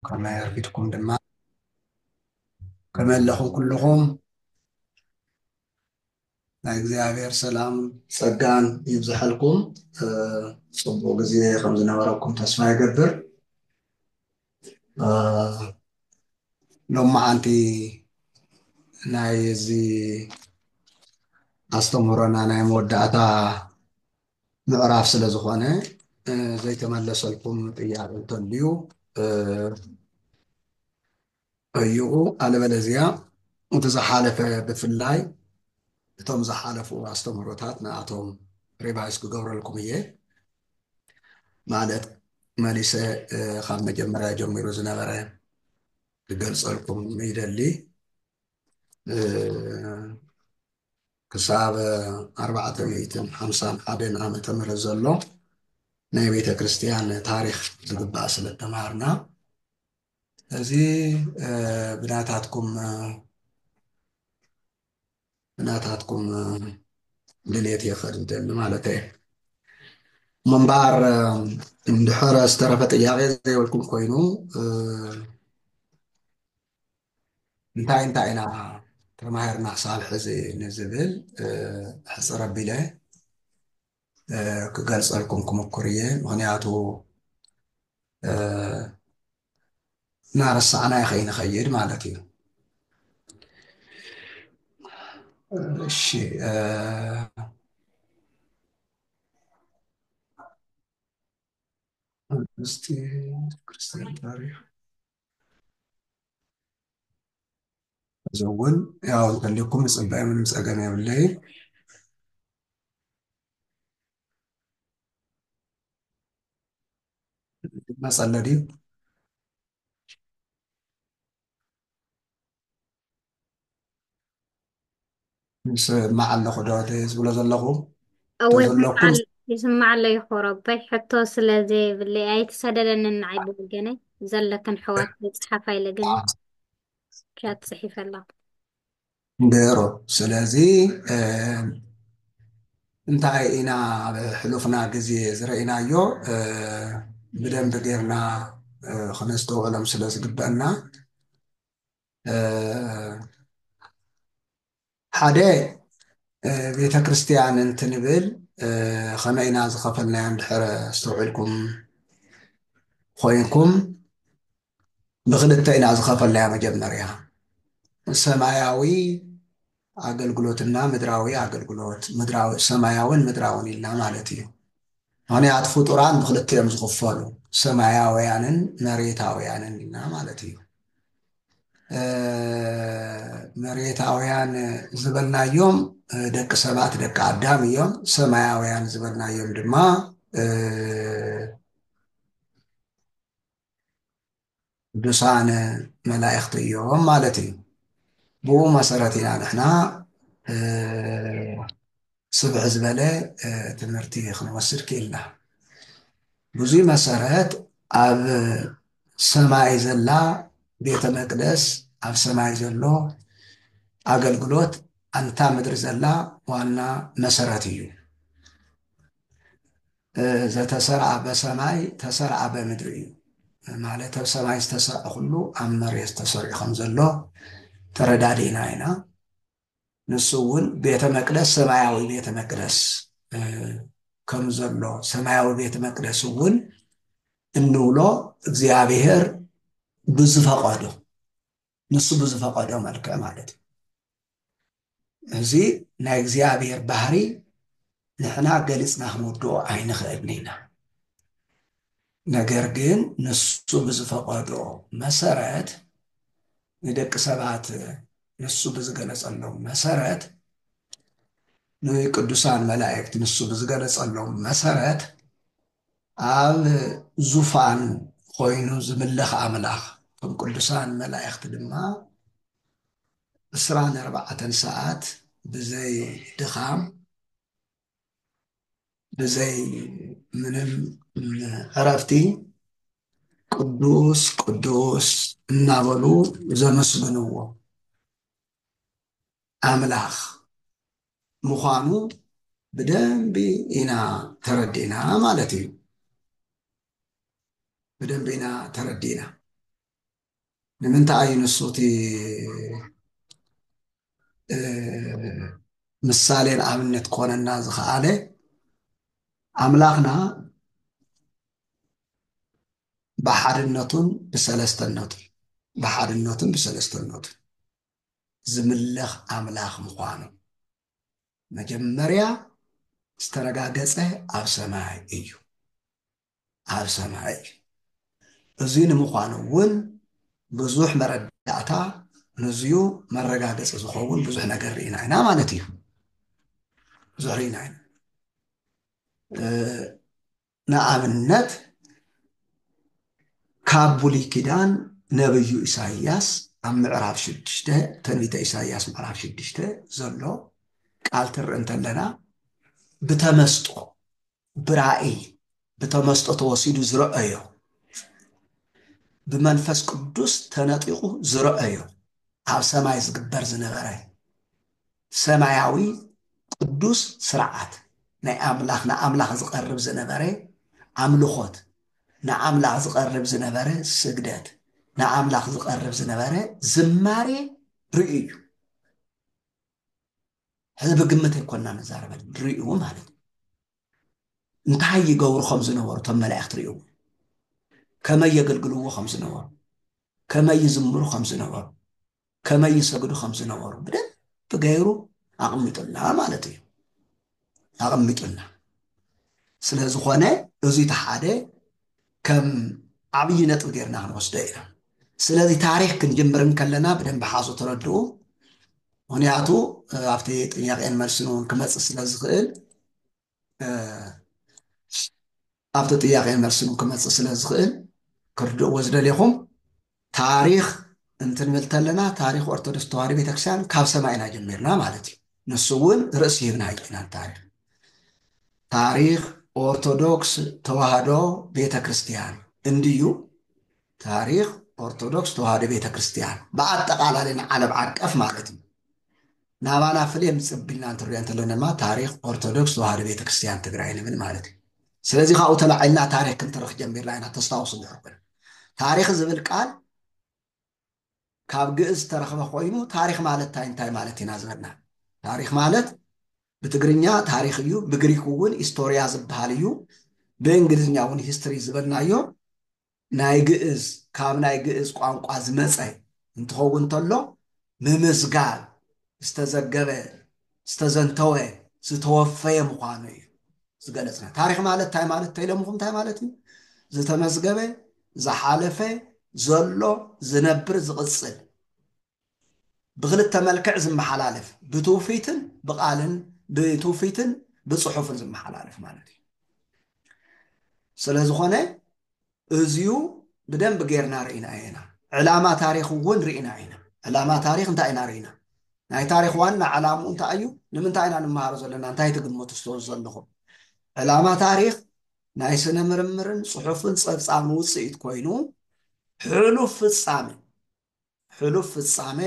كما يرفدكم دماء كما لكم كلكم ናይ እግዚአብሔር ሰላም ጸጋን ይብዛሕልኩም ጽቡቅ ጊዜ ከም ዝነበረኩም ተስፋ ይገብር ሎማዓንቲ ናይ እዚ ኣስተምህሮና ናይ መወዳእታ ምዕራፍ ስለ ዝኾነ ዘይተመለሰልኩም ጥያቄ እንተልዩ ጠይቁ አለበለዚያ እቲ ዝሓለፈ ብፍላይ እቶም ዝሓለፉ ኣስተምህሮታት ንኣቶም ሪቫይስ ክገብረልኩም እየ ማለት መሊሰ ካብ መጀመርያ ጀሚሩ ዝነበረ ክገልፀልኩም ይደሊ ክሳብ 451 ዓመተ ምህረት ዘሎ ናይ ቤተ ክርስቲያን ታሪክ ዝግባእ ስለ ተማሃርና እዚ ብናታትኩም ድሌት የኸድደል ማለት እዩ መንባር እንድሕረ ዝተረፈ ጥያቄ ዘይብልኩም ኮይኑ እንታይ ኢና ተማሂርና ክሳብ ሕዚ ንዝብል ሕፅር ኣቢለ ክገልፀልኩም ክምኩር እየ ምክንያቱ እናረሳዕና ይኸይንኸይድ ማለት እዩ እሺ እስቲ ክርስቲያን ታሪክ زون ያው እንተልኩም ጽባይ ምንም ጸገም የብለይ መጸለዲ مع الخدوات ዝብሎ ዘለኹ أول ተዘለኩም يسمع الله يخربي حتى سلازي باللي أي تسدلن النعيب بالجنة زلكن حوات بتصحف إلى جنة كات صحيفة الله ደሮ ስለዚ እንታይ ኢና ሕሉፍና ግዜ ዝረኢናዮ ብደንብ ጌርና ክነስተውዕሎም ስለ ዝግበአና ሓደ ቤተ ክርስቲያን እንትንብል ከመይ ኢና ዝኸፈልናዮ እንድሕር ዝተውዒልኩም ኮይንኩም ብክልተ ኢና ዝኸፈልናዮ መጀመርያ ሰማያዊ አገልግሎትና ምድራዊ አገልግሎት ምድራዊ ሰማያውን ምድራውን ኢልና ማለት እዩ ምክንያቱ ፍጡራን ብክልተ እዮም ዝኽፈሉ ሰማያውያንን መሬታውያንን ኢልና ማለት እዩ መሬታውያን ዝበልናዮም ደቂ ሰባት ደቂ አዳም እዮም ሰማያውያን ዝበልናዮም ድማ ቅዱሳን መላእክቲ እዮም ማለት እዩ ብኡ መሰረት ኢና ንሕና ስብሕ ዝበለ ትምህርቲ ክንወስድ ክኢልና ብዙይ መሰረት ኣብ ሰማይ ዘላ ቤተ መቅደስ ኣብ ሰማይ ዘሎ አገልግሎት ኣንታ ምድሪ ዘላ ዋና መሰረት እዩ ዘተሰርዐ በሰማይ ተሰርዐ በምድሪ እዩ ማለት ኣብ ሰማይ ዝተሰርዐ ኩሉ ኣብ መሬት ተሰሪዑ ከም ዘሎ ተረዳዲና ኢና ንሱ እውን ቤተ መቅደስ ሰማያዊ ቤተ መቅደስ ከም ዘሎ ሰማያዊ ቤተ መቅደስ እውን እንብሎ እግዚአብሔር ብዝፈቀዶ ንሱ ብዝፈቀዶ መልክዕ ማለት እዩ እዚ ናይ እግዚአብሔር ባህሪ ንሕና ገሊፅና ክንውድኦ ኣይንኽእልን ኢና ነገር ግን ንሱ ብዝፈቀዶ መሰረት ንደቂ ሰባት ንሱ ብዝገለጸሎም መሰረት ንቅዱሳን መላእክት ንሱ ብዝገለጸሎም መሰረት ኣብ ዙፋን ኮይኑ ዝምልኽ ኣምላኽ ከም ቅዱሳን መላእክት ድማ 24 ሰዓት ብዘይ ድኻም ብዘይ ምንም ዕረፍቲ ቅዱስ ቅዱስ እናበሉ ዘመስግንዎ ኣምላኽ ምዃኑ ብደንቢ ኢና ተረዲና ማለት እዩ ብደንቢ ኢና ተረዲና ንምንታይ እዩ ንሱ እቲ ምሳሌን ኣብነት ኮነና ዝኸኣለ ኣምላኽና ብሓድነቱን ብሰለስተነቱን ዝምለኽ ኣምላኽ ምዃኑ መጀመርያ ዝተረጋገፀ ኣብ ሰማይ እዩ። ኣብ ሰማይ እዩ። እዙይ ንምዃኑ እውን ብዙሕ መረዳእታ ንዝዩ መረጋገፂ ዝኸውን ብዙሕ ነገር ርኢና ኢና ማለት እዩ። ብዙሕ ርኢና ኢና። ንኣብነት ካብ ብሉይ ኪዳን ነብዩ ኢሳይያስ ኣብ ምዕራፍ 6 ትንቢተ ኢሳይያስ ምዕራፍ 6 ዘሎ ቃል ትርኢ እንተለና ብተመስጦ ብራእይ ብተመስጦ ተወሲዱ ዝረአዮ ብመንፈስ ቅዱስ ተነጢቑ ዝረአዮ ኣብ ሰማይ ዝግበር ዝነበረ ሰማያዊ ቅዱስ ስርዓት ናይ ኣምላኽ ንኣምላኽ ዝቐርብ ዝነበረ ኣምልኾት ንኣምላኽ ዝቐርብ ዝነበረ ስግደት ንኣምላኽ ዝቐርብ ዝነበረ ዝማሬ ርኢ እዩ። ሕዚ ብግምት ኣይኮንና ንዛረበል ርእዩ ማለት እዩ። እንታይ ይገብሩ ከም ዝነበሩ እቶም መላእኽቲ ርእዩ፣ ከመይ የገልግልዎ ከም ዝነበሩ፣ ከመይ ይዝምሩ ከም ዝነበሩ፣ ከመይ ይሰግዱ ከም ዝነበሩ ብደንብ ገይሩ ኣቕሚጡልና ማለት እዩ። ኣቕሚጡልና ስለ ዝኾነ እዙይ ተሓደ ከም ዓብይ ነጥብ ጌርና ክንወስዶ ኢና። ስለዚ ታሪክ ክንጅምርን ከለና ብደንብ ሓዙ ተረድኡ። ምክንያቱ ኣብቲ ጥያቄን መልስን እውን ክመፅእ ስለ ዝኽእል ኣብቲ ጥያቄን መልስን ክመፅእ ስለ ዝኽእል ክርድእዎ ዝደልየኹም ታሪክ እንትንብል ተለና ታሪክ ኦርቶዶክስ ተዋህዶ ቤተክርስትያን ካብ ሰማይና ጀሚርና ማለት እዩ። ንሱ እውን ርእሲ ሂብና ይጥና ታሪክ ኦርቶዶክስ ተዋህዶ ቤተክርስቲያን እንድዩ ታሪክ ኦርቶዶክስ ተዋህዶ ቤተክርስቲያን ብኣጠቃላሊ ንዓለም ዓቀፍ ማለት እዩ። ናባና ፍልየም ፅቢልና እንትሪኦ እንተለና ድማ ታሪክ ኦርቶዶክስ ተዋህዶ ቤተክርስቲያን ትግራይ ንብል ማለት እዩ። ስለዚ ካብኡ ተላዒልና ታሪክ ክንትርክ ጀሚርና ኢና። ተስታውሱ ይሕብር ታሪክ ዝብል ቃል ካብ ግእዝ ተረኽበ ኮይኑ ታሪክ ማለት እንታይ ማለት ኢና ዝበልና። ታሪክ ማለት ብትግርኛ ታሪክ እዩ፣ ብግሪክ እውን ኢስቶሪያ ዝበሃል እዩ፣ ብእንግሊዝኛ እውን ሂስትሪ ዝበልናዮ ናይ ግእዝ ካብ ናይ ግእዝ ቋንቋ ዝመፀ እንትኸውን ተሎ ምምዝጋብ ዝተዘገበ ዝተዘንተወ ዝተወፈየ ምዃኑ እዩ ዝገለፅና። ታሪክ ማለት እንታይ ማለት ተይለምኹም እንታይ ማለት እዩ? ዝተመዝገበ ዝሓለፈ ዘሎ ዝነብር ዝቕፅል ብክልተ መልክዕ ዝመሓላለፍ ብትውፊትን ብቃልን ብትውፊትን ብፅሑፍን ዝመሓላለፍ ማለት እዩ። ስለ ዝኾነ እዝዩ ብደንብ ጌርና ርኢና ኢና። ዕላማ ታሪክ እውን ርኢና ኢና። ዕላማ ታሪክ እንታይ ኢና ርኢና? ናይ ታሪክ ዋና ዕላምኡ እንታይ እዩ? ንምንታይ ኢና ንመሃሮ ዘለና? እንታይ ትግምቱ ዝተወሱ ዘለኹም? ዕላማ ታሪክ ናይ ስነ ምርምርን ፅሑፍን ፀብፃብን ውፅኢት ኮይኑ ሕሉፍ ፍፃሜ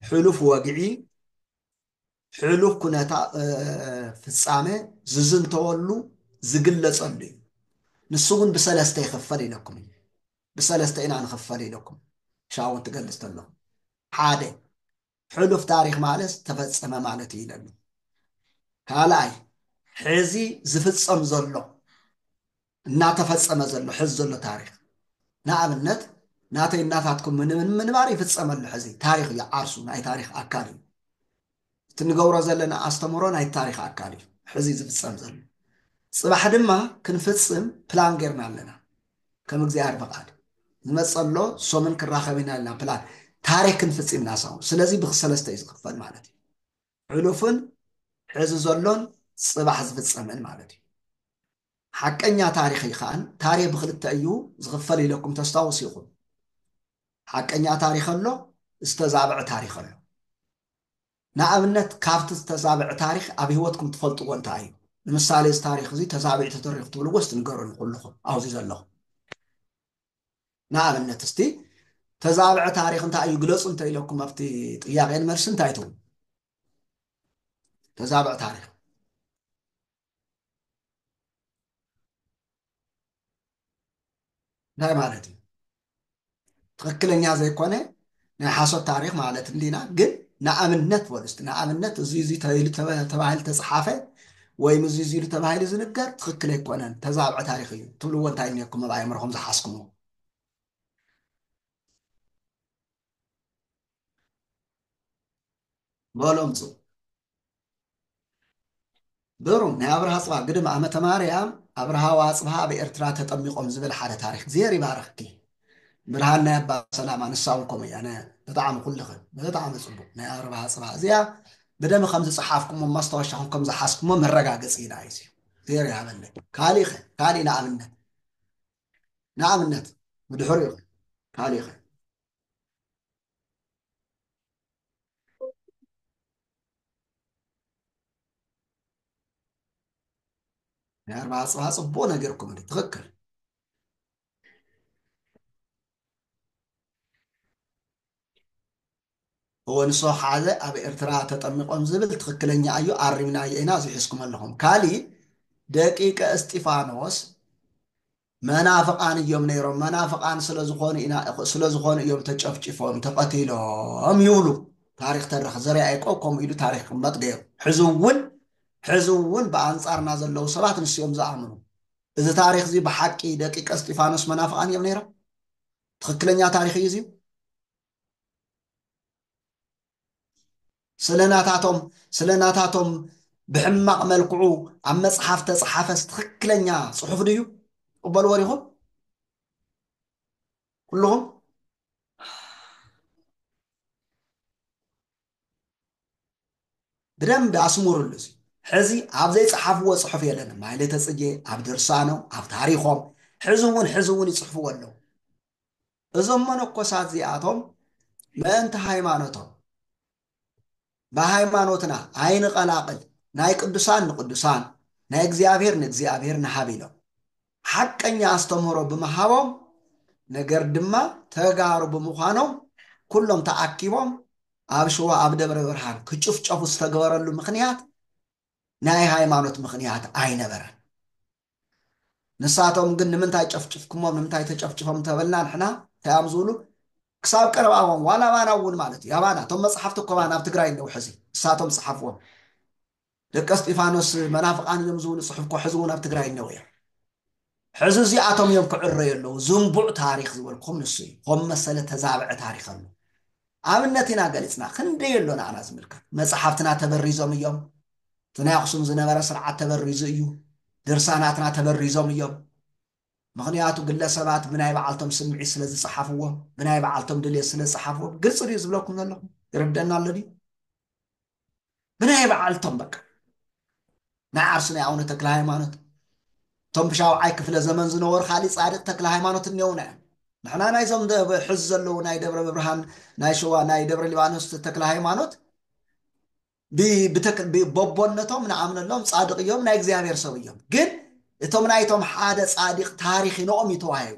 ሕሉፍ ወግዒ ሕሉፍ ኩነታ ፍፃሜ ዝዝንተወሉ ዝግለፀሉ እዩ። ንሱ እውን ብሰለስተ ይኽፈል ኢለኩም እዩ። ብሰለስተ ኢና ንኽፈል ኢለኩም ሻውን ትገልፅ ተለኹ። ሓደ ሕሉፍ ታሪክ ማለት ዝተፈፀመ ማለት እዩ ኢለሉ። ካልኣይ ሕዚ ዝፍፀም ዘሎ እናተፈፀመ ዘሎ ሕዚ ዘሎ ታሪክ ንኣብነት ናተይ እናታትኩም ምንባር ይፍፀመሉ ሕዚ ታሪክ እዩ። ዓርሱ ናይ ታሪክ ኣካል እዩ። እቲ ንገብሮ ዘለና ኣስተምሮ ናይ ታሪክ ኣካል እዩ ሕዚ ዝፍፀም ዘሎ። ፅባሕ ድማ ክንፍፅም ፕላን ጌርና ኣለና ከም እግዚኣብሔር ፈቃድ ዝመፀሎ ሶምን ክራኸብ ኢና ኣለና ፕላን ታሪክ ክንፍፅም ናሳው። ስለዚ ብሰለስተ እዩ ዝኽፈል ማለት እዩ። ሕሉፍን ሕዚ ዘሎን ፅባሕ ዝፍፀምን ማለት እዩ። ሓቀኛ ታሪክ ይኸኣን ታሪክ ብክልተ እዩ ዝኽፈል ኢለኩም ተስታውሱ ኢኹም። ሓቀኛ ታሪክ ኣሎ፣ ዝተዛብዐ ታሪክ ኣሎ። ንኣብነት ካብቲ ዝተዛብዐ ታሪክ ኣብ ሂወትኩም ትፈልጥዎ እንታይ እዩ? ንምሳሌ እዚ ታሪክ እዚ ተዛቢዑ ተተሪክ ትብልዎ እስቲ ንገሩን ኩልኹም ኣብዚ ዘለኹም። ንኣብነት እስቲ ተዛብዐ ታሪክ እንታይ እዩ ግለፁ እንተኢለኩም ኣብቲ ጥያቄን መልሲ እንታይ ትብሉ? ተዛብዐ ታሪክ እንታይ ማለት እዩ? ትክክለኛ ዘይኮነ ናይ ሓሶት ታሪክ ማለት እንዲና ግን ንኣብነት ወልስቲ ንኣብነት እዚ እዚ ተባሂሉ ተባሂሉ ተፀሓፈ ወይም እዚ እዚ ተባሂሉ ዝንገር ትክክል ኣይኮነን ተዛብዐ ታሪክ እዩ ትብልዎ እንታይ እኒአኩም ኣብ ኣእምሮኩም ዝሓስኩምዎ በሎም ፁ ብሩም ናይ ኣብርሃ ፅባ ግድም ዓመተ ማርያም ኣብርሃ ወኣፅብሃ ኣብ ኤርትራ ተጠሚቆም ዝብል ሓደ ታሪክ ዜር ይባረኽኪ ብርሃን ናይ ኣባ ሰላማ ንሳውን ከምኡ እያ ብጣዕሚ ኩልኽን ብጣዕሚ ፅቡቅ ናይ ኣብርሃ ፅባ እዚኣ ብደሚ ከም ዝፀሓፍኩሞ ማስታወሻኹም ከም ዝሓስኩሞ መረጋገፂ ኢና እዩ ዜር ይሃበለይ ካሊእ ኸ ካሊእ ንኣብነት ብድሕሪኡ ካሊእ ኸ ናይ ኣርባዓ ፅባህ ፅቡቅ ነገርኩም ትክክል ወንሶ ሓደ ኣብ ኤርትራ ተጠሚቆም ዝብል ትክክለኛ እዩ ኣሪምናዮ ኢና ዝሒዝኩም ኣለኹም ካሊእ ደቂቀ እስጢፋኖስ መናፍቃን እዮም ነይሮም መናፍቃን ስለዝኾኑ እዮም ተጨፍጭፎም ተቐቲሎም ይብሉ ታሪክ ተረኸ ዘርያ ያዕቆብ ከምኡ ኢሉ ታሪክ ክመጥ ገይሩ ሕዚ እውን ብኣንፃርና ዘለው ሰባት ንስዮም ዝኣምኑ እዚ ታሪክ እዚ ብሓቂ ደቂቀ እስጢፋኖስ መናፍቃን እዮም ነይሮም ትክክለኛ ታሪክ እዩ እዚዩ ስለናታቶም ብሕማቅ መልክዑ ኣብ መፅሓፍ ተፀሓፈስ ትክክለኛ ፅሑፍ ድዩ ቅበልዎ ዲኹም ኩልኹም ብደንብ ኣስሙሩሉ እዚ ሕዚ ኣብ ዘይፀሓፍዎ ፅሑፍ የለን ማይለተ ፅጌ ኣብ ድርሳኖም ኣብ ታሪኮም ሕዚ እውን ይፅሕፍዎ ኣለዉ እዞም መነኮሳት እዚኣቶም ምእንቲ ሃይማኖቶም ብሃይማኖትና ኣይንቐላቅል ናይ ቅዱሳን ንቅዱሳን ናይ እግዚኣብሔር ንእግዚኣብሔር ንሃብ ኢሎም ሓቀኛ ኣስተምህሮ ብምሃቦም ነገር ድማ ተጋሩ ብምዃኖም ኩሎም ተኣኪቦም ኣብ ሽዋ ኣብ ደብረ ብርሃን ክጭፍጨፉ ዝተገበረሉ ምክንያት ናይ ሃይማኖት ምክንያት ኣይነበረን ንሳቶም ግን ንምንታይ ጨፍጭፍኩሞም ንምንታይ ተጨፍጭፎም ተበልና ንሕና ታያም ዝብሉ ክሳብ ቀረባዎም ዋላ ባና እውን ማለት እዩ ኣባና እቶም መፅሓፍቲ እኮ ባና ኣብ ትግራይ እነው ሕዚ እሳቶም ዝፀሓፍዎም ደቀ እስጢፋኖስ መናፍቃን እዮም ዝብሉ ፅሑፍ እኮ ሕዚ እውን ኣብ ትግራይ እነው እዮም ሕዚ እዚኣቶም እዮም ክዕረዩ ኣለዉ ዝንቡዕ ታሪክ ዝበልኩም ንሱ እዩ ከም መሰለ ተዛብዐ ታሪክ ኣሎ ኣብነት ኢና ገሊፅና ክንደይ ኣሎ ንኣና ዝምልከት መፅሓፍትና ተበሪዞም እዮም እቲ ናይ ኣክሱም ዝነበረ ስርዓት ተበሪዙ እዩ ድርሳናትና ተበሪዞም እዮም ምክንያቱ ግለሰባት ብናይ በዓልቶም ስምዒት ስለ ዝፀሓፍዎም ብናይ በዓልቶም ድልት ስለ ዝፀሓፍዎም ግልፂ ድዩ ዝብለኩም ዘለኹም ይርደአና ኣሎ ድዩ ብናይ በዓልቶም በቃ ናይ ዓርሲ ናይ ኣቡነ ተክለ ሃይማኖት እቶም ብሻውዓይ ክፍለ ዘመን ዝነበሩ ካሊእ ፃድቅ ተክለ ሃይማኖት እኒአውና እዮም ንሕና ናይዞም ሕዚ ዘለዉ ናይ ደብረ ብርሃን ናይ ሸዋ ናይ ደብረ ሊባኖስ ተክለ ሃይማኖት በቦነቶም ንኣምነሎም ፃድቅ እዮም ናይ እግዚኣብሔር ሰብ እዮም ግን እቶም ናይቶም ሓደ ፃዲቅ ታሪክ ኢኖኦም ይተዋህዩ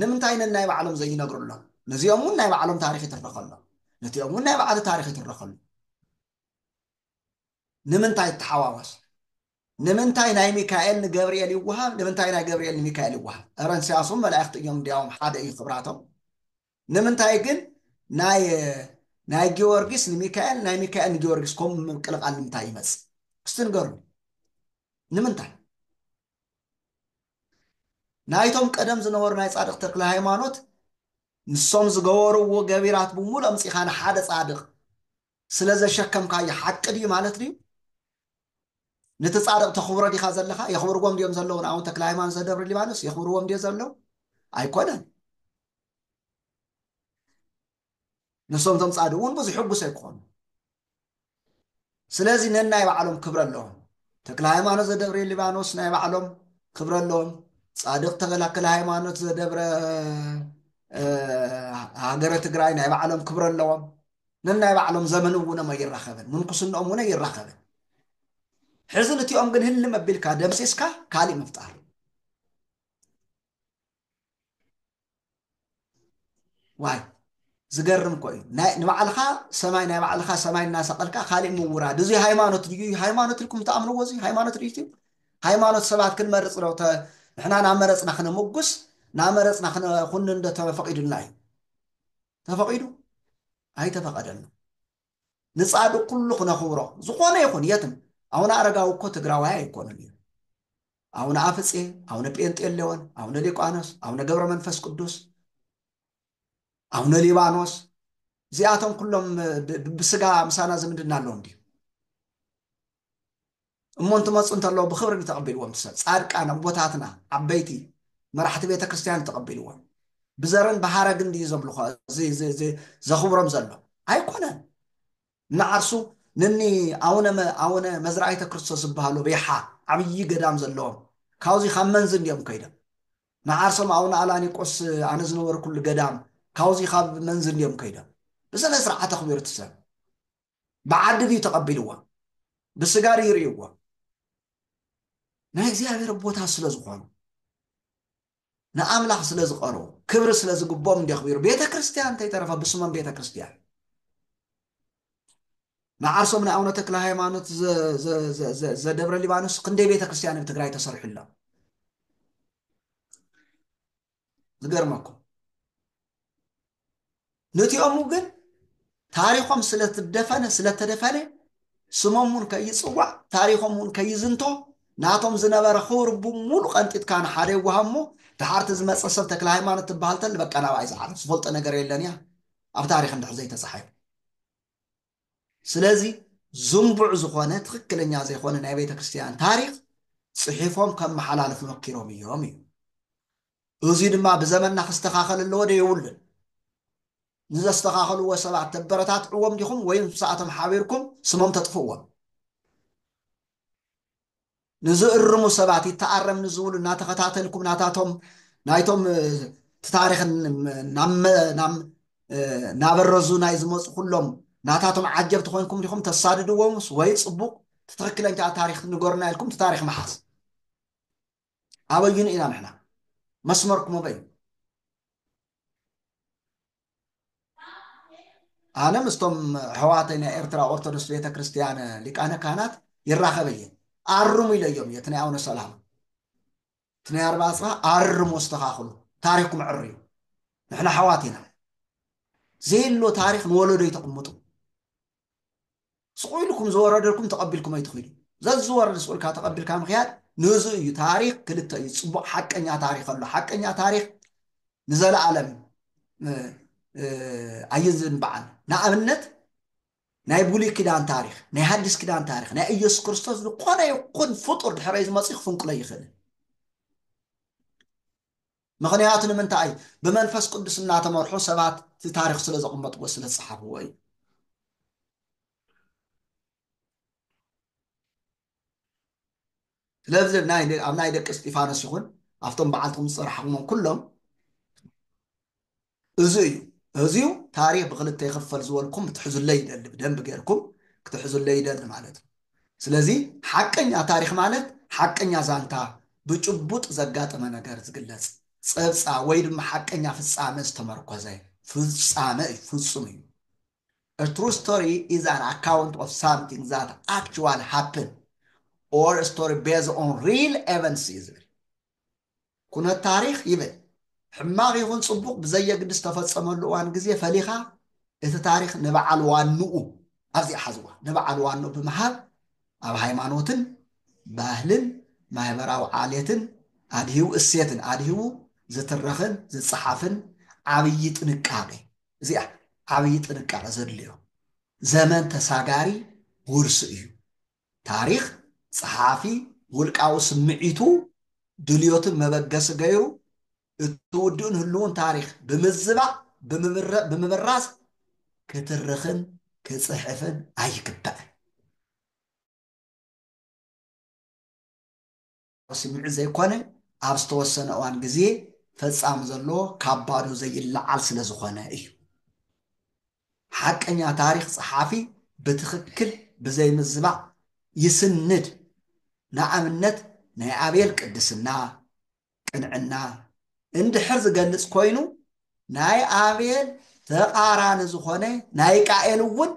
ንምንታይ ነናይ ባዕሎም ዘይነግሩሎም ነዚኦም እውን ናይ ባዕሎም ታሪክ ይትረኸሎም ነቲኦም እውን ናይ ባዕሉ ታሪክ ይትረኸሉ ንምንታይ ተሓዋወስ ንምንታይ ናይ ሚካኤል ንገብርኤል ይወሃብ ንምንታይ ናይ ገብርኤል ንሚካኤል ይወሃብ ረንስያሱም መላእክቲ እዮም እንዲያውም ሓደ እዩ ክብራቶም ንምንታይ ግን ናይ ጊዮርጊስ ንሚካኤል ናይ ሚካኤል ንጊዮርጊስ ከምኡ ምቅልቃል ንምንታይ ይመፅእ እስቲ ንገሩኒ ንምንታይ ናይቶም ቀደም ዝነበሩ ናይ ፃድቅ ተክለ ሃይማኖት ንሶም ዝገበርዎ ገቢራት ብምሉእ ኣምፂኻ ንሓደ ፃድቅ ስለ ዘሸከምካዮ ሓቂ ድዩ ማለት ድዩ ነቲ ፃድቅ ተኽብሮ ዲኻ ዘለካ የኽብርዎም ድዮም ዘለዉ ንኣቡነ ተክለ ሃይማኖት ዘደብረ ሊባኖስ የኽብርዎም ድዮ ዘለዉ ኣይኮነን ንሶም ቶም ፃድቅ እውን ብዙሕ ሕጉስ ኣይክኾኑ ስለዚ ነናይ ባዕሎም ክብረ ኣለዎም ተክለ ሃይማኖት ዘደብረ ሊባኖስ ናይ ባዕሎም ክብረ ኣለዎም ፃድቅ ተክለ ሃይማኖት ዘደብረ ሃገረ ትግራይ ናይ ባዕሎም ክብረ ኣለዎም ነናይ ባዕሎም ዘመን እውኖም ኣይራኸብን ምንኩስንኦም እውን ኣይራኸብን ሕዚ ነቲኦም ግን ህልም ኣቢልካ ደምሲስካ ካሊእ ምፍጣር ዋይ ዝገርም ኮ እዩ ንባዕልካ ሰማይ ናይ ባዕልካ ሰማይ እናሰቐልካ ካሊእ ምውራድ እዚ ሃይማኖት ድዩ ሃይማኖት ኢልኩም ተኣምንዎ እዚ ሃይማኖት ድዩ ሃይማኖት ሰባት ክንመርፅ ዶ ንሕና ናብ መረፅና ክነምጉስ ናብ መረፅና ክነኩንን ዶ ተፈቂዱልና እዩ تفقيدو أي تفقدنا نصادق كل خبره زخونه يكون يتم أونا أرجعوا كو تجراوها يكون لي أونا عفص إيه أونا بينت اللون أونا ليقانوس أونا جبر منفس قدوس أونا ليبانوس زياتهم كلهم بسقا مسانا زمدنا لهم دي أما أنتم أنت الله بخبر تقبلوا مسات صارك أنا بوتاتنا عبيتي ما راح تبي كريستيان تقبلوا بزرن بحارة جندي زبلخا زي خبرهم زلوا هاي كونه نعرسو نني أونا مزرعة كريستوس بهالو بيحا عبي قدام زلهم كاوزي خمن زنديهم كيدا نعرسهم أونا على نيقص أنا زنور كل قدام كاوزي خاب من زنديهم كيدا بس أنا أسرع تخبير تسام بعد دي تقبلوا بسجار يريوا ناي زي ربوتها سلازقون نأملاح سلازقرو كبر سلازقبوم دي خبير بيتا كريستيان تيترفا بسمان بيتا كريستيان نعرسو من أونا تكلا هايمانوت ز دبر ليبانوس قندي بيتا كريستيان بتقراي تصرح الله زقرمكم نتي أموغن تاريخهم سلتدفن سمومون كي يصوع تاريخهم كي يزنتو ناتهم زنبر خور بمول قنتت كان حاري وهمو تحارت زمت صسب تكلا هايمانوت تبهالتن لبقى أنا عايز أعرف فلت أنا قريل لنيا أب تاريخ ندح زي تصحيح سلازي زنبع زخوانات خكلن زي خوان نايبيتا كريستيان تاريخ صحيفهم كم محلالف نوكيروم يومي وزيد ما بزمننا خستخاخل اللودة يولن نزا استخاخلوا وسبع تبرتات عوام ديكم وين ساعتهم حابيركم سمم تطفوا نزا الرمو سبعتي تعرم نزول ناتخطاتلكم ناتاتهم نايتهم تاريخ نام نابرزو نايزموس كلهم ناتاتهم عجب تخونكم ديكم تصاددوا ومس ويت صبوق تتركل انت تاريخ نقرنا لكم تاريخ محاس أبين إلى نحن مسمركم بين أنا مستم حواتنا إرترا أرثوذكس بيتا كريستيان لك أنا كانت يراخبين أرمي اليوم يتناون سلام تني أربعة صفحة أرم مستخاخلو تاريخكم عريو نحن حواتنا زين له تاريخ نولد يتقمطوا سقولكم زوار دركم تقبلكم أي تخيلوا زاد زوار نسأل كتقبل كام خيال نزوي تاريخ كلتا يصبح حق أنيا تاريخ الله حق أنيا تاريخ نزل عالم عايزن بعد نعمنت ناي بولي كدان تاريخ ناي حدث كدان تاريخ ناي إيسوس كريستوس لقنا يكون فطر الحريز مسيح فنقل يخل مغنياتنا من تاي بمنفس قدس الناتا مرحو سبات في تاريخ سلازة قمت وسلة الصحابة وي لذلك ناي دك استيفانوس يخون أفتن بعضهم صرحهم كلهم أزيو تاريخ بغلط يغفل زوالكم تحزوا الليل اللي بدهم بغيركم كتحزوا الليل اللي معناته سلازي حقنيا تاريخ مالت حقنيا زانتا بچبوط زغاطمه ነገር ዝግለጽ ጽብጻ ወይ ድማ حقنيا ፍጻሜ ዝተመርኮዘ ፍጻሜ ፍጹም እዩ A true story is an account of something that actually happened or a story based on real events كنا التاريخ يبل حماق يكون صبوق بزي قدس تفصملو وان ጊዜ ፈሊኻ እቲ ታሪክ ንበዓል ዋንኡ ኣብዚ ሓዝዋ ንበዓል ዋንኡ ብምሃብ ኣብ ሃይማኖትን ባህልን ማህበራዊ ዓሌትን ኣድሂቡ እሴትን ኣድሂቡ ዝተረኽን ዝጽሓፍን ዓብይ ጥንቃቄ እዚኣ ዓብይ ጥንቃቄ ዘድልዮ ዘመን ተሳጋሪ ውርስ እዩ ታሪክ ጸሓፊ ውልቃዊ ስምዒቱ ድልዮትን መበገስ ገይሩ እትውድን ህልውን ታሪክ ብምዝባዕ ብምብራስ ክትርኽን ክጽሕፍን ኣይግባእ ስምዒት ዘይኮነ ኣብ ዝተወሰነ እዋን ግዜ ፈጻሚ ዘሎ ካባዱ ዘይለዓል ስለ ዝኾነ እዩ ሓቀኛ ታሪክ ጸሓፊ ብትኽክል ብዘይ ምዝባዕ ይስንድ ንኣብነት ናይ ኣቤል ቅድስና ቅንዕና እንድሕር ዝገልጽ ኮይኑ ናይ ኣቤል ተቃራኒ ዝኾነ ናይ ቃኤል እውን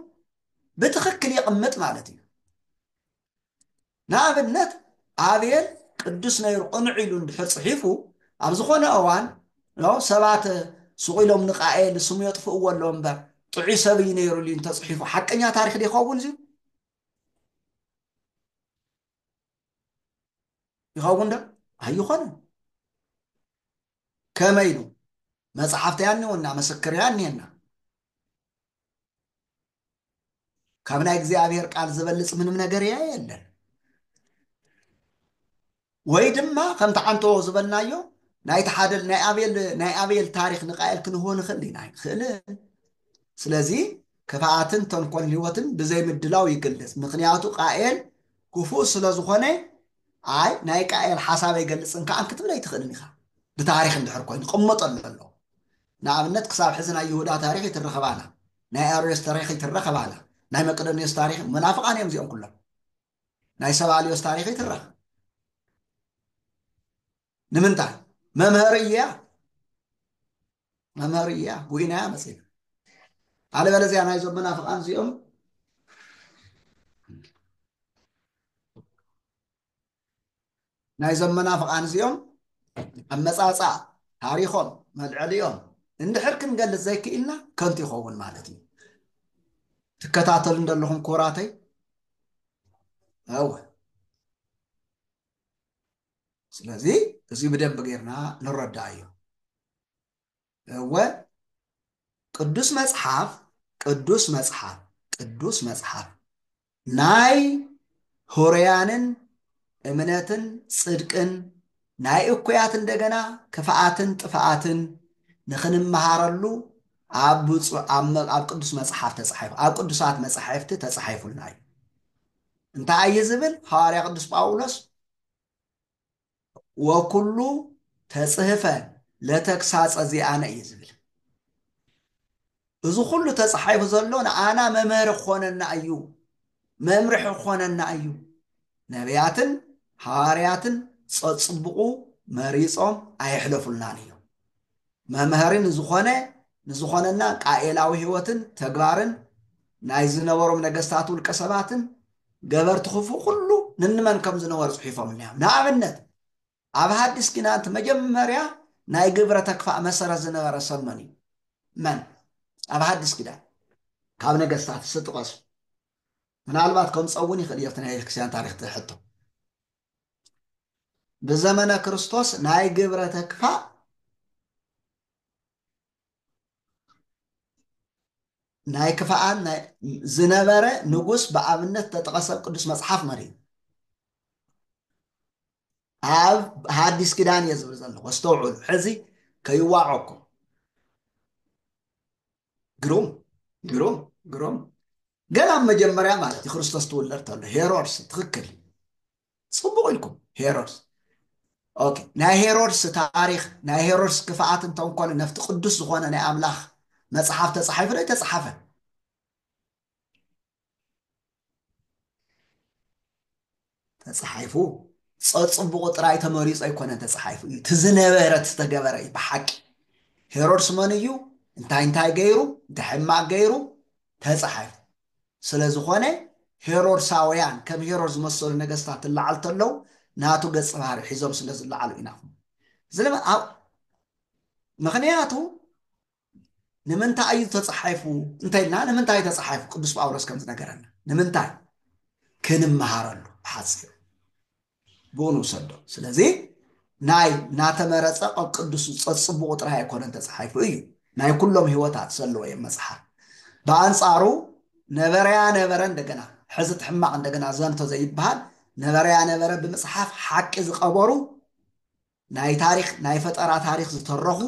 ብትኽክል ይቕምጥ ማለት እዩ ንኣብነት ኣቤል ቅዱስ ነይሩ ቅንዕ ኢሉ እንድሕር ጽሒፉ ኣብ ዝኾነ እዋን ሰባት سقيلهم نقائل سمو يطفئوا لهم بر طعي سبي نيرو لين تصحيفه حقنيا تاريخ دي يخون زي يخون ده هيو خون كما يدو مصحفت يعني ونا مسكر يعني هنا كابنا እግዚአብሔር ቃል ዝበልጽ ምንም ነገር የለን ወይ ድማ ከምቲ ዓንቶ ዝበልናዮ ናይቲ ሓደ ናይ አቤል ታሪክ ንቃየል ክንሆን ንኽእል ኢና ይኽእል ስለዚ ክፍኣትን ተንኮል ህይወትን ብዘይ ምድላው ይግለጽ ምክንያቱ ቃየል ክፉእ ስለ ዝኾነ አይ ናይ ቃየል ሓሳብ ይገልጽን ከዓ ክትብል ኣይትኽእልን ኢኻ ብታሪክ እንድሕር ኮይኑ ቅመጠሉ ኣሎ ንኣብነት ክሳብ ሕዚ ናይ ይሁዳ ታሪክ ይትረኸባና ናይ አርዮስ ታሪክ ይትረኸባና ናይ መቅደኒዮስ ታሪክ መናፍቃን እዮም እዚኦም ኩሎም ናይ ሰባልዮስ ታሪክ ይትረኸብ ንምንታይ መምህር እያ ጉኢናያ መፅና አለበለዚያ ናይ ዞም መናፍቃን እዚኦም ናይ ዞም መናፍቃን እዚኦም ኣመፃፃ ታሪኾም መልዕሊኦም እንድሕር ክንገልጽ ዘይክኢልና ከንቱ ይኸውን ማለት እዩ ትከታተሉ እንደለኹም ኮራተይ أوه ስለዚህ እዚህ በደንብ ገርና ንረዳዩ هو ቅዱስ መጽሐፍ ናይ ሆርያንን እምነትን ጽድቅን ናይ እኩያት እንደገና ክፍአትን ጥፍአትን ንኽንመሃረሉ ኣብ ቅዱስ መጽሐፍ ተጻሒፉ ኣብ ቅዱሳት መጽሐፍቲ ተጻሒፉልና እዩ እንታይ ይዝብል ሐዋርያ ቅዱስ ጳውሎስ ወኩሉ ተጽሕፈ ለተክሳጸ ዚአነ ይዝብል እዚ ኩሉ ተጻሒፉ ዘሎ ንአና መምህር ኾነና እዩ መምርሕ ኾነና እዩ ነቢያትን ሐዋርያትን ጽጽብቁ መሪጾም ኣይሕለፉልናን እዩ መምህርን ንዝኾነና ቃኤላዊ ህይወትን ተግባርን ናይ ዝነበሮም ነገስታት ውልቀ ሰባትን ገበርቲ ክፉ ኩሉ ንንመን ከም ዝነበሩ ጽሒፎም እዮም ንኣብነት ኣብ ሐዲስ ኪዳን መጀመርያ ናይ ግብረ ተክፋእ መሰረት ዝነበረ ሰመን እዩ መን ኣብ ሐዲስ ኪዳን ካብ ነገስታት ዝጥቀሱ ምናልባት ከም ጸውን ይኽእል የፍትና የክርስቲያን ታሪክ ትሕቶ በዘመነ ክርስቶስ ናይ ግብረ ተክፋእ ናይ ክፋኣን ዝነበረ ንጉስ በአብነት ተጠቀሰብ ቅዱስ መጽሐፍ መሪ ኣብ ሐዲስ ኪዳን የዝብል ዘሎ ወስተውዕሉ ሕዚ ከይዋዖኩም ግሩም ገና መጀመርያ ማለት ክርስቶስ ተወለደ ተሎ ሄሮድስ ትክክል ጽቡቅ ኢልኩም ሄሮድስ ኦኬ ናይ ሄሮድስ ታሪክ ናይ ሄሮድስ ክፋኣት እንተንኮል ነፍቲ ቅዱስ ዝኾነ ናይ አምላኽ መጽሐፍ ተጻሒፉ ነው ተጻሐፈ ተጻሒፉ ጽቡቅ ጥራይ ተመሪጽ ኣይኮነ ተጻሒፉ ትዝነበረት ተገበረ በሐቂ ሄሮድስ ማን እዩ እንታይ ገይሩ እንተሕማቅ ገይሩ ተጻሒፉ ስለዝኾነ ሄሮድሳውያን ከም ሄሮድስ ዝመሰሉ ነገስታት ተላዓል ተለው ናቱ ገጽ ባህሪ ሒዞም ስለዝላዓሉ ኢና ዝለማ ምክንያቱ ንምንታይ እዩ ተጻሒፉ እንታይና ንምንታይ ተጻሒፉ ቅዱስ ጳውሎስ ከም ዝነገረና ንምንታይ ክንመሃረሉ ሓጽር ቦኑ ሰዶ ስለዚህ ናይ ናተመረጸ ቅዱስ ጽቡቅ ጥራይ ኣይኮነን ተጻሒፉ እዩ ናይ ኩሎም ህይወታት ዘለዎ መጽሐፍ በአንጻሩ ነበርያ እንደገና ሕዚ ትሕማቅ እንደገና ዘንቶ ዘይባሃል ነበርያ በመጽሐፍ ሓቂ ዝቀበሩ ናይ ታሪክ ናይ ፈጠራ ታሪክ ዝተረኹ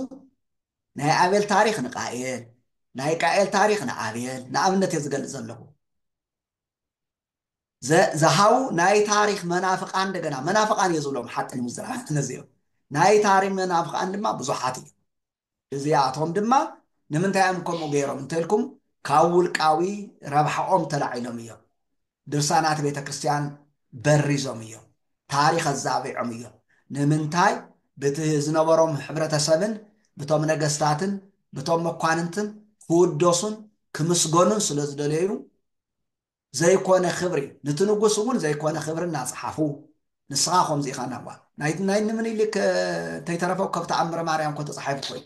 ናይ አቤል ታሪክ ንቃኤል ናይ ቃኤል ታሪክ ንአቤል ንኣብነት የዝገልጽ ዘለኹ ዘሃው ናይ ታሪክ መናፍቃን እንደገና መናፍቃን የዝብሎም ሓቅን ምዝራዕ ነዚኦም ናይ ታሪክ መናፍቃን ድማ ብዙሓት እዩ እዚኣቶም ድማ ንምንታይ እዮም ከምኡ ገይሮም እንተልኩም ካብ ውልቃዊ ረብሓኦም ተላዒሎም እዮም ድርሳናት ቤተ ክርስቲያን በሪዞም እዮም ታሪክ ኣዛቢዖም እዮም ንምንታይ በቲ ዝነበሮም ሕብረተሰብን በቶም ነገስታትን በቶም መኳንንትን ክውደሱን ክምስገኑን ስለ ዝደለዩ ዘይኮነ ክብሪ ንትንጉስ እውን ዘይኮነ ክብሪ እናጽሓፉ ንስኻ ከምዚ ኢኻ ናባ ናይ ንምንኢልክ ተይተረፈው ከብቲ ኣምረ ማርያም ኮ ተጻሒፉ ኮይኑ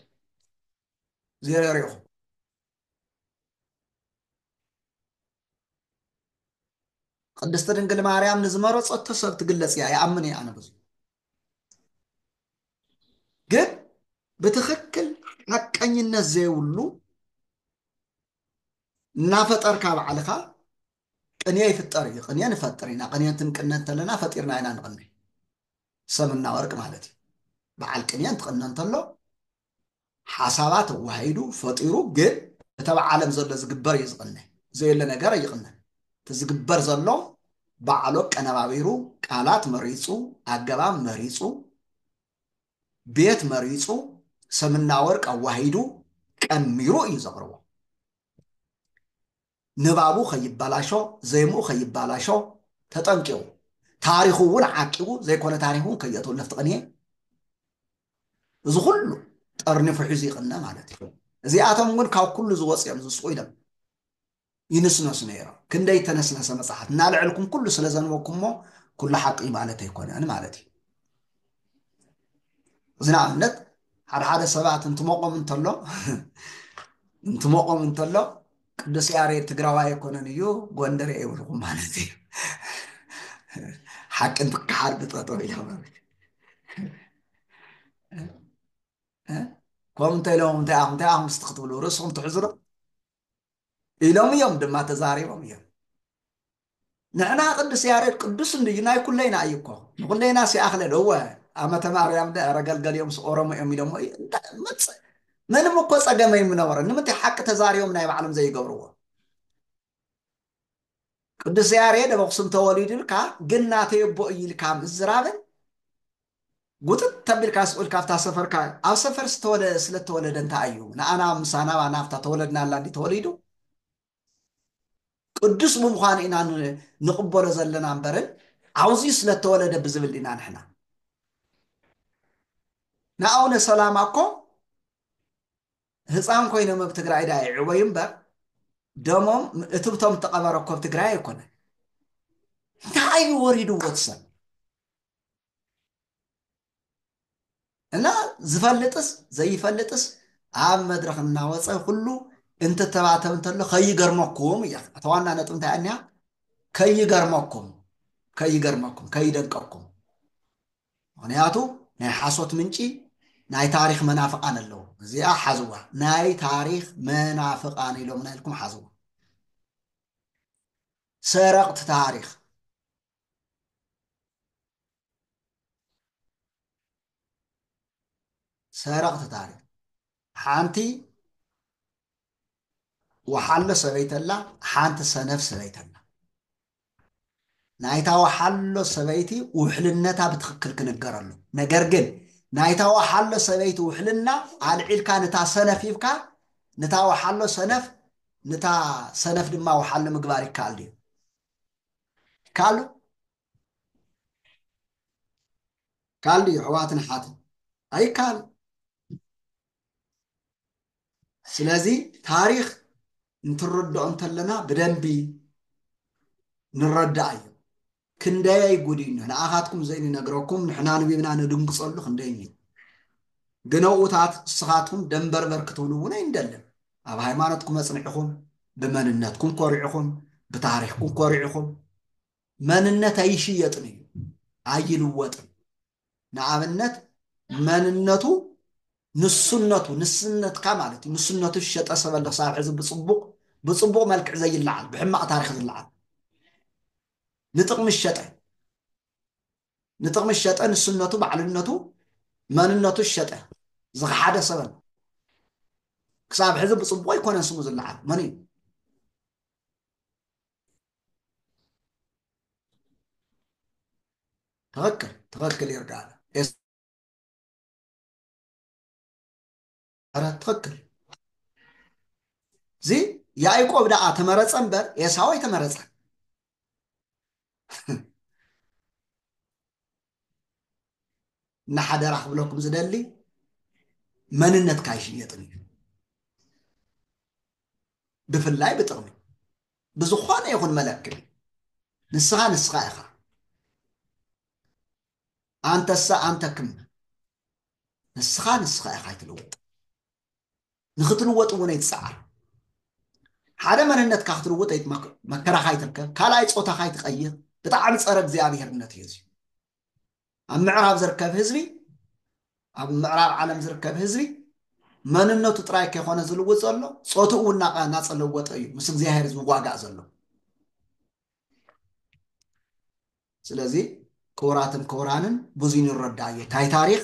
زيريخ قدست دنقل ماريام نزمرو صوت سب تقلص يا يأمني أنا بس ግን بتخكل حقኝነት ዘይብሉ እናፈጠርካ ባዕልኻ ቅንየ ይፍጠር እዩ ቅንየ ንፈጥር ኢና ቅንየ ትንቅነ እንተለና ፈጢርና ኢና ንቕኒ ሰምና ወርቅ ማለት እዩ በዓል ቅንየ እንትቕነ እንተሎ ሓሳባት ዋሂዱ ፈጢሩ ግን እቲ ኣብ ዓለም ዘሎ ዝግበር እዩ ዝቕነ ዘየለ ነገር ኣይቕነ እቲ ዝግበር ዘሎ ባዕሎ ቀነባቢሩ ቃላት መሪፁ ኣገባብ መሪፁ ቤት መሪፁ ሰምና ወርቅ ኣዋሂዱ ቀሚሩ እዩ ዘቕርቦ ንባቡ ከይባላሾ ዘይምኡ ከይባላሾ ተጠንቂቑ ታሪኹ እውን ዓቂቡ ዘይኮነ ታሪኹ ከየእተው ለፍቲ ቅንየ እዚ ኩሉ ጠርኒፉ ሒዙ ይቕነ ማለት እዩ እዚኣቶም እውን ካብ ኩሉ ዝወፅ እዮም ዝስቁ ኢሎም ይንስነሱ ነይሮም ክንደይ ተነስነሰ መፅሓፍ እናልዕልኩም ኩሉ ስለ ዘንበኩም ሞ ኩሉ ሓቂ ማለት ኣይኮነን ማለት እዩ እዚ ንኣብነት ሓደ ሓደ ሰባት እንትመቆም እንተሎ ቅዱስ ያሬድ ትግራዋይ ኣይኮነን እዩ ጎንደር ይብልኩም ማለት እዩ ሓቂ እንትከሓል ብጠጠው ኢሎም ከምኡ እንታይ ኢሎም እንታይ ኣኹም ስትክትብሉ ርእስኩም ትሕዙ ዶ ኢሎም እዮም ድማ ተዛሪቦም እዮም ንሕና ቅዱስ ያሬድ ቅዱስ እንድዩ ናይ ኩለይና እዩ እኮ ንኩለይና ሲኣኽለል እወ ኣመተ ማርያም ረገልገሊኦም ኦሮሞ እዮም ኢሎም መፅእ ምንም እኮ ፀገመ ይምነበረ ንምንታይ ሓቂ ተዛሪቦም ናይ ባዕሎም ዘይገብርዎ ቅዱስ ያሬድ ኣብ ኣክሱም ተወሊዱ ኢልካ ግን ናተይ ኣቦ እዩ ኢልካ ምዝራብን ጉጥጥ ተቢልካ ስኡልካ ኣብታ ሰፈርካ ኣብ ሰፈር ስለተወለደ እንታይ እዩ ንኣና ምሳና ናፍታ ተወለድና ኣላ እንዲ ተወሊዱ ቅዱስ ብምዃኑ ኢና ንቕበሎ ዘለና እምበርን ዓውዚኡ ስለተወለደ ብዝብል ኢና ንሕና ንኣቡነ ሰላማ እኮ ህፃን ኮይኖም ኣብ ትግራይ ዳ ይዕበዩ እምበር ደሞም እትብቶም ተቐበረ እኮ ኣብ ትግራይ ኣይኮነን እንታይ ወሪድዎ ሰብ እና ዝፈልጥስ ዘይፈልጥስ ኣብ መድረክ እናወፀ ኩሉ እንተተባተብ እንተሎ ከይገርመኩም እያ እተዋና ነጥብ እንታይ እኒያ ከይገርመኩም ከይደንቀኩም ምክንያቱ ናይ ሓሶት ምንጪ ናይ ታሪክ መናፍቃን ኣለዉ እዚኣ ሓዝዋ ናይ ታሪክ መናፍቃን ኢሎም ናይልኩም ሓዝዋ ሰረቕቲ ታሪክ ሓንቲ ወሓሎ ሰበይተላ ሓንቲ ሰነፍ ሰበይተላ ናይታ ወሓሎ ሰበይቲ ውሕልነታ ብትክክል ክንገረሉ ነገር ግን ናይታ ወሓሎ ሰበይቲ ውሕልና ኣልዒልካ ነታ ሰነፍ ይብካ ነታ ወሓሎ ሰነፍ ነታ ሰነፍ ድማ ወሓሎ ምግባር ይከኣል ድዩ ካሉ ካል ድዩ ሕዋትን ሓትን ኣይካል ስለዚ ታሪክ እንትንረድኦ እንተለና ብደንቢ ንረዳእ እዩ ክንደይ ጉድ እዩ ንኣኻትኩም ዘይንነግረኩም ንሕና ንቢብና ንድንግፀሉ ክንደይ እዩ ግን ኣብኡታት እስኻትኩም ደንበርበር ክትብሉ እውን ኣይንደልን ኣብ ሃይማኖትኩም ኣፅኒዕኹም ብመንነትኩም ኮሪዕኹም ብታሪክኩም ኮሪዕኹም መንነት ኣይሽየጥን እዩ ኣይልወጥን ንኣብነት መንነቱ ንስነትካ ማለት እዩ ንስነቱ ዝሸጠ ሰብ ኣሎ ክሳብ ሕዚ ብፅቡቕ መልክዕ ዘይለዓል ብሕማቕ ታሪክ ዝለዓል ንጥቕሚ ዝሸጠ ንስነቱ ባዕልነቱ መንነቱ ዝሸጠ ዝኸሓደ ሰብ ኣሎ ክሳብ ሕዚ ብፅቡቕ ኣይኮነን ስሙ ዝለዓል መን እዩ ትኽክል ይርዳእለ ትኽክል እዚ ያዕቆብ ደኣ ተመረፀ እምበር ኤሳው ኣይተመረፀ ንሓደራ ክብለኩም ዝደሊ መንነትካ ይሽየጥን እዩ ብፍላይ ብጥቕሚ ብዝኾነ ይኹን መለክዕ ንስኻ ኢኻ አንተሳ አንተክም ንስኻ ኢኻ ይትልውጥ ንኽትልወጥ እውን ኣይትሰዓር ሓደ መንነትካ ክትልወጥ መከራኻ ይትርከብ ካልኣይ ፆታኻ ይትቀይር ብጣዕሚ ፀረ እግዚኣብሔርነት እዩ እዙይ ኣብ ምዕራብ ዝርከብ ህዝቢ ኣብ ምዕራብ ዓለም ዝርከብ ህዝቢ መንነቱ ጥራይ ከይኮነ ዝልውጥ ዘሎ ፆትኡ እውን እናፀለወጠ እዩ ምስ እግዚኣብሔር ዝዋጋእ ዘሎ ስለዚ ክቡራትን ክቡራንን ብዙይ ንረዳ እየ እንታይ ታሪክ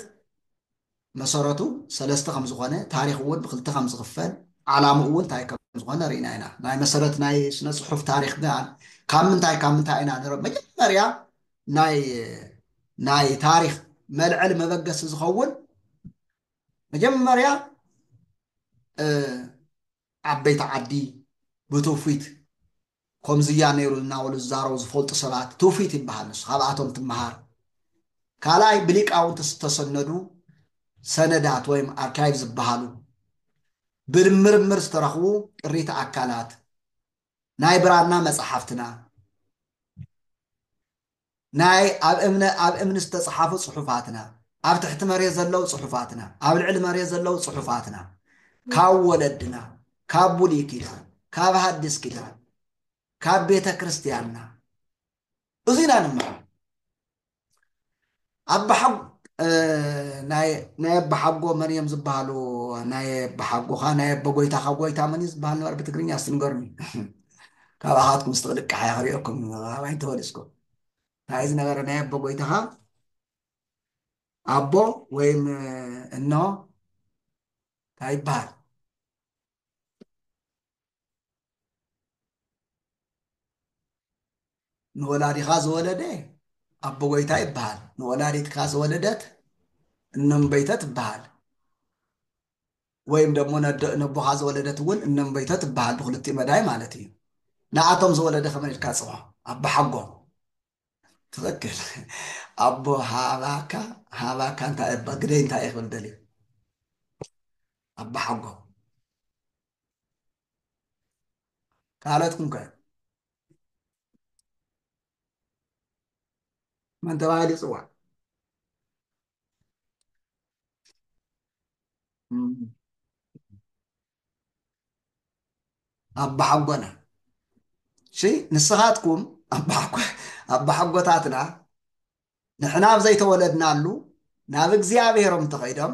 መሰረቱ ሰለስተ ከም ዝኾነ ታሪክ እውን ብክልተ ከም ዝኽፈል ዓላምኡ እውን እንታይ ከም ዝኾነ ርኢና ኢና ናይ መሰረት ናይ ስነ ፅሑፍ ታሪክ ካብ ምንታይ ኢና ንርኢ መጀመርያ ናይ ታሪክ መልዕል መበገሲ ዝኸውን መጀመርያ ዓበይቲ ዓዲ ብትውፊት ከምዝያ ነይሩ እናበሉ ዝዛረቡ ዝፈልጡ ሰባት ትውፊት ይበሃል ንሱ ካብኣቶም ትመሃር ካልኣይ ብሊቃውንቲ ዝተሰነዱ ሰነዳት ወይም ኣርካይቭ ዝበሃሉ ብምርምር ዝተረኽቡ ቅሪተ ኣካላት ናይ ብራና መፅሓፍትና ናይ ኣብ እምኒ ዝተፅሓፉ ፅሑፋትና ኣብ ትሕቲ መሬት ዘለው ፅሑፋትና ኣብ ልዕሊ መሬት ዘለው ፅሑፋትና ካብ ወለድና ካብ ብሉይ ኪዳን ካብ ሓድስ ኪዳን ካብ ቤተ ክርስቲያንና እዙይ ኢና ንመሃር ኣባሓጎ ናይ ኣባሓጎ መን እዮም ዝበሃሉ ናይ ኣባሓጎኻ ናይ ኣቦጎይታኻ ጎይታ መን እዩ ዝበሃል ነበረ ብትግርኛ ስትንገርኒ ካብኣኻትኩም ስትቕልቃሕ ክሪኦኩም ኣባይ ተወሊስኩም እንታይ ዝነበረ ናይ ኣቦጎይታኻ ኣቦ ወይም እኖ እንታይ ይበሃል ንወላዲኻ ዝወለደ ኣቦ ጎይታ ይበሃል ንወላዲትካ ዝወለደት እኖምበይተ ትበሃል ወይም ደግሞ ነቦኻ ዝወለደት እውን እኖምበይተ ትበሃል ብክልቲኡ መዳይ ማለት እዩ ንኣቶም ዝወለደ ከመይ ኢልካ ፅውዖ ኣቦሓጎ ትኽክል ኣቦ ሃባካ እንታይ ግደይ እንታይ ክብል ደልዩ ኣቦሓጎ ካልኦትኩም ከ መን ተባሂሉ ይፅዋዕ ኣቦሓጎና እሺ ንስኻትኩም ኣቦሓጎታትና ንሕና ኣብ ዘይተወለድናሉ ናብ እግዚኣብሔሮም ተኸይዶም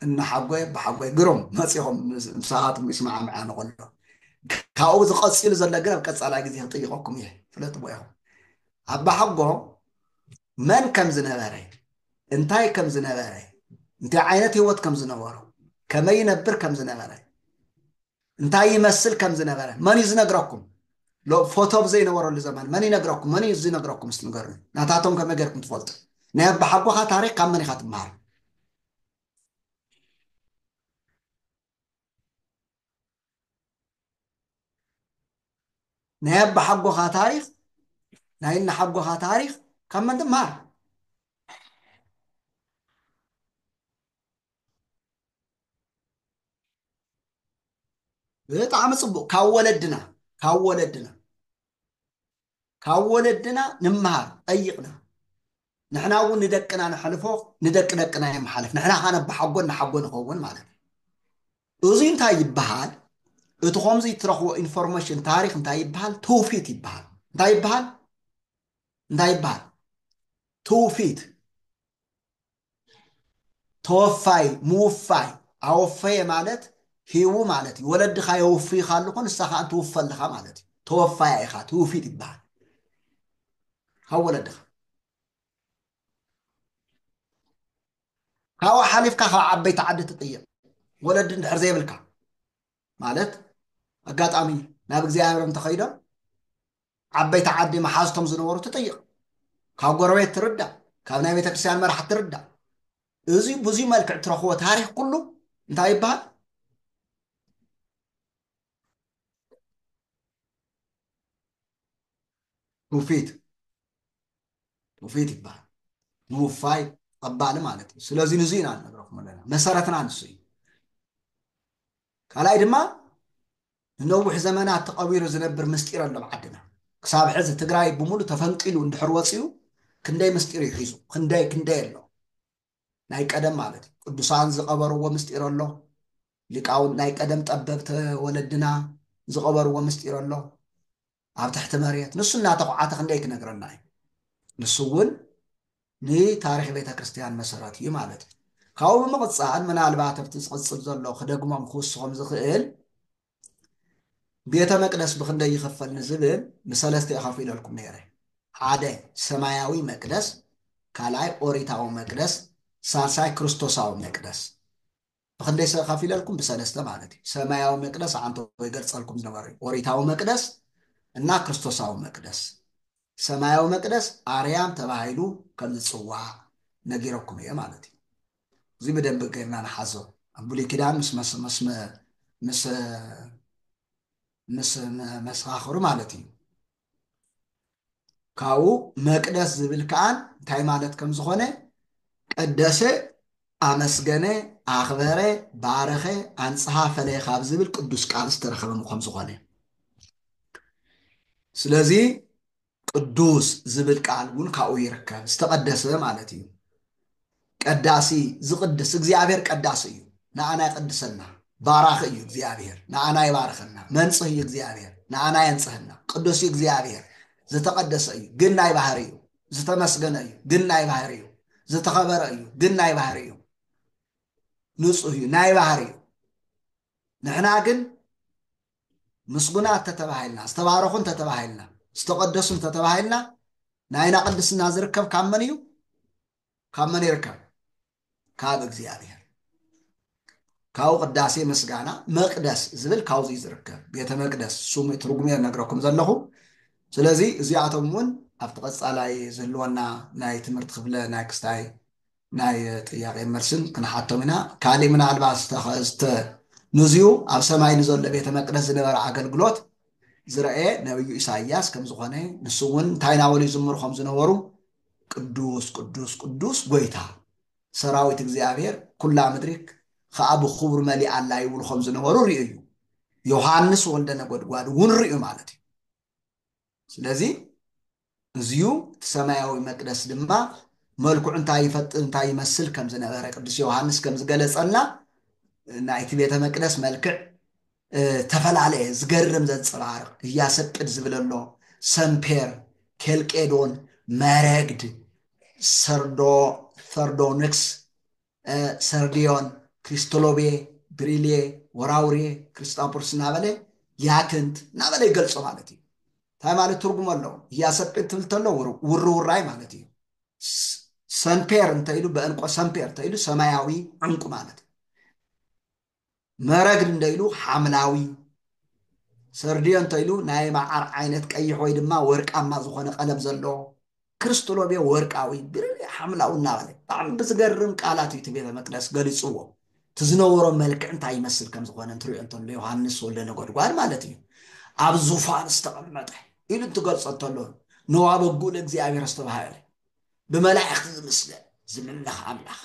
እናሓጎይ ኣቦሓጎይ ግሮም መፂኹም ንስኻትኩም ይስማዓምዓኑ ከሎ ካብኡ ዝቐፂሉ ዘሎ ግን ኣብ ቀፃላይ ግዜ ክጥይቐኩም እየ ፍለጥዎ ኢኹም ኣቦሓጎ መን ከም ዝነበረ እንታይ ከም ዝነበረ እንታይ ዓይነት ህይወት ከም ዝነበሮ ከመይ ይነብር ከም ዝነበረ እንታይ ይመስል ከም ዝነበረ መን እዩ ዝነግረኩም ፎቶ ብዘይነበረሉ ዘመን መን ይነግረኩም መን እዩ ዝነግረኩም ስትንገሩኒ ናታቶም ከመይ ጌርኩም ትፈልጡ ናይ ኣቦሓጎኻ ታሪክ ካብ መን ኢኻ ትመሃር ናይ ኣቦሓጎኻ ታሪክ ናይ እናሓጎኻ ታሪክ ካብ መን ትመሃር ብጣዕሚ ፅቡቅ ካብ ወለድና ንምሃር ጠይቕና ንሕና እውን ንደቅና ንሕልፎ ንደቂ ደቅና የመሓልፍ ንሕና ኸ ኣቦሓጎ እናሓጎ ንኸውን ማለት እዩ እዙይ እንታይ ይበሃል እቲ ከምዚ እትረኽቦ ኢንፎርሜሽን ታሪክ እንታይ ይበሃል ትውፊት ይበሃል እንታይ ይበሃል ትውፊት ተወፋይ ምውፋይ ኣወፈየ ማለት ሂቡ ማለት እዩ ወለድኻ የውፍይካ ኣለኹ ንስኻ ከዓ ትውፈለኻ ማለት እዩ ተወፋያ ኢኻ ትውፊት ይበሃል ካብ ወለድኻ ካብኡ ሓሊፍካ ካብ ዓበይቲ ዓዲ ትጥይቕ ወለዲ እንድሕር ዘይብልካ ማለት ኣጋጣሚ ናብ እግዚኣብሔሮም ተኸይዶም ዓበይቲ ዓዲ መሓዝቶም ዝነበሩ ትጥይቕ ካብ ጎረቤት ትርዳእ ካብ ናይ ቤተክርስትያን መራሕቲ ትርዳእ እዙይ ብዙይ መልክዕ ትረኽቦ ታሪክ ኩሉ እንታይ ይበሃል ትውፊት ይበሃል ምውፋይ ቀባሊ ማለት እዩ ስለዚ ንዙ ኢና ንነግረኩም ኣለና መሰረትና ንሱ እዩ ካልኣይ ድማ ንነዊሕ ዘመናት ተቐቢሩ ዝነብር ምስጢር ኣሎ ዓድና ክሳብ ሕዚ ትግራይ ብሙሉ ተፈንቂሉ እንድሕር ወፂኡ ክንደይ ምስጢር እዩ ሒዙ ክንደይ ኣሎ ናይ ቀደም ማለት እዩ ቅዱሳን ዝቐበርዎ ምስጢር ኣሎ ሊቃውን ናይ ቀደም ጠበብቲ ወለድና ዝቐበርዎ ምስጢር ኣሎ ኣብ ትሕቲ መሬት ንሱ እናተቋዓተ ክንደይ ክነግረና እዩ ንሱ እውን ንታሪክ ቤተ ክርስቲያን መሰረት እዩ ማለት እዩ ካብኡ ብምቕፃል ምናልባት ኣብቲ ዝቕፅል ዘሎ ክደግሞም ክውስኾም ዝኽእል ቤተ መቅደስ ብክንደይ ይኽፈል ንዝብል ብሰለስተ ይኸፊለልኩም ነይረ ሓደ ሰማያዊ መቅደስ ካልኣይ ኦሪታዊ መቅደስ ሳልሳይ ክርስቶሳዊ መቅደስ ብክንደይ ከፊለልኩም ብሰለስተ ማለት እዩ ሰማያዊ መቅደስ ዓንተ ወይ ገልጸልኩም ዝነበረ ኦሪታዊ መቅደስ እና ክርስቶሳዊ መቅደስ ሰማያዊ መቅደስ አርያም ተባሂሉ ከም ዝፅዋዕ ነጊረኩም እየ ማለት እዩ እዚ በደንብ ጌርና ንሓዞ ኣብ ብሉይ ኪዳን ምስ መስኻኽሩ ማለት እዩ ካብኡ መቅደስ ዝብል ከዓን እንታይ ማለት ከም ዝኾነ ቀደሰ ኣመስገነ ኣኽበረ ባረኸ ኣንጽሓ ፈለየ ካብ ዝብል ቅዱስ ቃል ዝተረኸበ ከም ዝኾነ ስለዚ ቅዱስ ዝብል ቃል እውን ካብኡ ይርከብ ዝተቀደሰ ማለት እዩ ቀዳሲ ዝቅድስ እግዚአብሔር ቀዳሲ እዩ ንኣና ይቀድሰና ባራኺ እዩ እግዚአብሔር ንኣና ይባርኸና መንጽህ እዩ እግዚአብሔር ንኣና የንጽህና ቅዱስ እዩ እግዚአብሔር ዝተቀደሰ እዩ ግን ናይ ባህሪ እዩ ዝተመስገነ እዩ ግን ናይ ባህሪ እዩ ዝተኸበረ እዩ ግን ናይ ባህሪ እዩ ንጹህ እዩ ናይ ባህሪ እዩ ንሕና ግን ምስጉናት ተተባሂልና ዝተባረኹን ተተባሂልና ዝተቀደሱን ተተባሂልና ናይና ቅድስና ዝርከብ ካብ መን እዩ ካብ መን ይርከብ ካብ እግዚአብሔር ካው ቅዳሴ ምስጋና መቅደስ ዝብል ካውዚ ዝርከብ ቤተ መቅደስ ሱሙ ትርጉም ነግረኩም ዘለኹ ስለዚ እዚኣቶም እውን ኣብ ተቐጻላይ ዝህልወና ናይ ትምህርቲ ክፍለ ናይ ክስታይ ናይ ጥያቄ መልስን ክንሓቶም ኢና ካልእ ምናልባት ንዚኡ ኣብ ሰማይ ንዘሎ ቤተ መቅደስ ዝነበረ ኣገልግሎት ዝረአ ነብዩ ኢሳይያስ ከም ዝኾነ ንሱ እውን እንታይ ናበሉ ይዝምሩ ከም ዝነበሩ ቅዱስ ቅዱስ ቅዱስ ጎይታ ሰራዊት እግዚአብሔር ኩላ ምድሪክ ከኣብ ክቡር መሊእ ኣላ ይብሉ ከም ዝነበሩ ርዩ እዩ ዮሐንስ ወልደ ነጎድጓድ እውን ርዩ ማለት እዩ ስለዚ እዚዩ ሰማያዊ መቅደስ ድማ መልክዑ እንታይ ይፈጥን እንታይ ይመስል ከም ዝነበረ ቅዱስ ዮሐንስ ከም ዝገለጸልና ናይቲ ቤተ መቅደስ መልክዕ ተፈላለየ ዝገርም ዘንጸባርቕ እያሰቅድ ዝብለሎ ሰምፔር ኬልቄዶን መረግድ ፈርዶንክስ ሰርዲዮን ክሪስቶሎቤ ብሪሌ ወራውሬ ክርስቶፖርስ እናበለ ያክንት እናበለ ይገልጾ ማለት እዩ እንታይ ማለት ትርጉም ኣለዎ እያሰቅድ ትብል ተሎ ውርውራይ ማለት እዩ ሰምፔር እንተኢሉ በእንቆ ሰምፔር እንተኢሉ ሰማያዊ ዕንቁ ማለት እዩ መረግድ እንደኢሉ ሓምላዊ ሰርዲዮን እንተኢሉ ናይ ማዓር ዓይነት ቀይሕ ወይ ድማ ወርቃማ ዝኾነ ቀለም ዘለዎ ክርስቶሎቤ ወርቃዊ ብሪሌ ሓምላዊ እናበለ ብጣዕሚ ብዝገርም ቃላት እዩ እቲ ቤተ መቅደስ ገሊፅዎ ትዝነበሮ መልክዕ እንታይ ይመስል ከም ዝኾነ እንትሪኦ እንተሎ ዮሐንስ ወልደ ነጎድጓድ ማለት እዩ ኣብ ዙፋን ዝተቐመጠ ኢሉ እንትገልጾ እንተሎ ነዋበጉ ለእግዚአብሔር ዝተባሃለ ብመላእክቲ ዝምስለ ዝምልኽ ኣምላኽ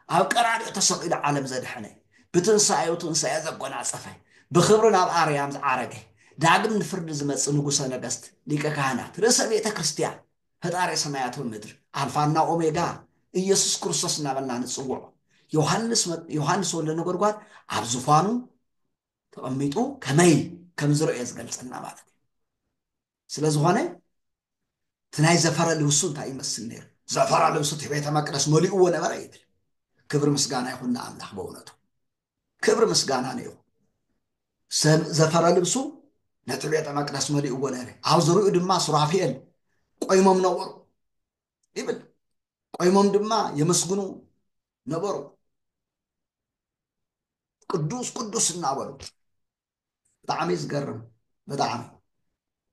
ኣብ ቀራንዮ ተሰቂሉ ዓለም ዘድሐነ ብትንሳኤው ትንሳኤ ዘጎናጸፈ ብክብሪ ናብ ኣርያም ዝዓረገ ዳግም ንፍርዲ ዝመጽእ ንጉሰ ነገስት ሊቀ ካህናት ርእሰ ቤተ ክርስቲያን ፈጣሪ ሰማያት ወምድር ኣልፋና ኦሜጋ ኢየሱስ ክርስቶስ እናበልና ንጽውዖ ዮሐንስ ወልደ ነጎድጓድ ኣብ ዙፋኑ ተቐሚጡ ከመይ ከም ዝረአየ ዝገልጸና ማለት እዩ ስለ ዝኾነ ትናይ ዘፈረ ልብሱ እንታይ ይመስል ነይሩ ዘፈረ ልብሱ እቲ ቤተ መቅደስ መሊእዎ ነበረ ይብል ክብሪ ምስጋና ይኹን ንኣምላኽ በእውነቱ ክብሪ ምስጋና ነይሩ ዘፈረ ልብሱ ነቲ ቤተ መቅደስ መሊእዎ ነይሩ ኣብ ዝርኡ ድማ ሱራፌል ቆይሞም ነበሩ ይብል ቆይሞም ድማ የመስግኑ ነበሩ ቅዱስ ቅዱስ እናበሉ ብጣዕሚ ዝገርም ብጣዕሚ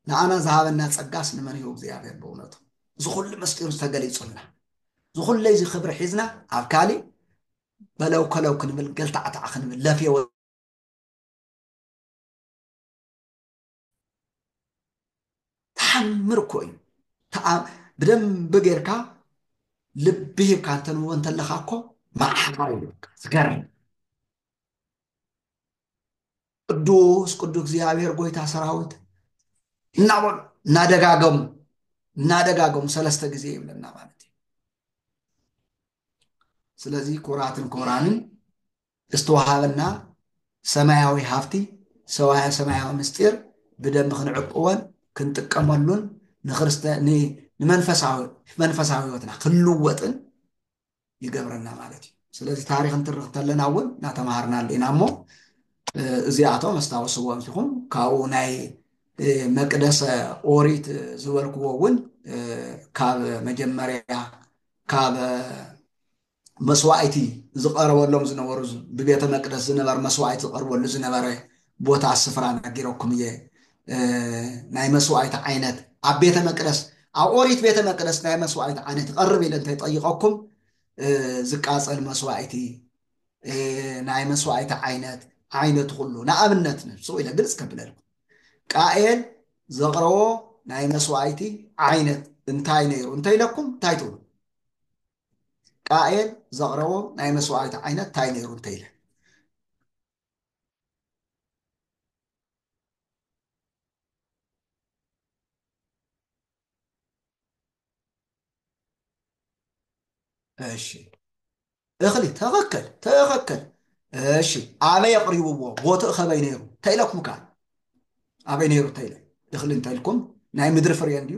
ንኣና ዝሃበና ጸጋስ ንመን እዩ እግዚአብሔር በእውነቱ ዝኹሉ ምስጢሩ ዝተገሊጹልና ዝኹሉ እዚ ክብሪ ሒዝና ኣብ ካሊእ በለው ከለው ክንብል ገልታዕታዕ ክንብል ለፍየ ተሓምር እኮ እዩ ብደንብ ጌርካ ልቢ ሂብካ እንተንብቦ እንተለካ እኮ ማዕሓር ይብካ ዝገርም ቅዱስ ቅዱስ እግዚአብሔር ጎይታ ሰራዊት እናበሉ እናደጋገሙ ሰለስተ ጊዜ ይብለና ማለት እዩ ስለዚ ኩራትን ክብራንን ዝተዋሃበና ሰማያዊ ሃፍቲ ሰማያዊ ምስጢር ብደንብ ክንዕቅቦን ክንጥቀመሉን ንመንፈሳዊ ህይወትና ክንልወጥን ይገብረና ማለት እዩ። ስለዚ ታሪክ እንትርኽ ከለና እውን እናተምሃርናሉ ኢና እሞ እዚኣቶም ኣስታውስዎም ሲኹም ካብኡ ናይ መቅደሰ ኦሪት ዝበልክዎ እውን ካብ መጀመርያ ካብ መስዋዕቲ ዝቐረበሎም ዝነበሩ ብቤተ መቅደስ ዝነበረ መስዋዕቲ ዝቐርበሉ ዝነበረ ቦታ ስፍራ ነጊረኩም እየ። ናይ መስዋዕቲ ዓይነት ኣብ ቤተ መቅደስ ኣብ ኦሪት ቤተ መቅደስ ናይ መስዋዕቲ ዓይነት ይቐርብ ኢለ እንተይጠይቐኩም ዝቃፀል መስዋዕቲ ናይ መስዋዕቲ ዓይነት ኩሉ ንኣብነት ንሱ ኢለ ግልፅ ከብለልኩም ቃኤል ዘቕረቦ ናይ መስዋዕቲ ዓይነት እንታይ ነይሩ እንተኢለኩም እንታይ ትብሉ? ቃኤል ዘቕረቦ ናይ መስዋዕቲ ዓይነት እንታይ ነይሩ እንተኢለ እሺ እኽሊ ተኸከል እሺ ኣበይ የቕሪብዎ ቦትኡ ኸበይ ነይሩ እንተኢለኩም ካል ኣበይ ነይሩ እንተኢለ እኽሊ እንተኢልኩም ናይ ምድሪ ፍርየ እንድዩ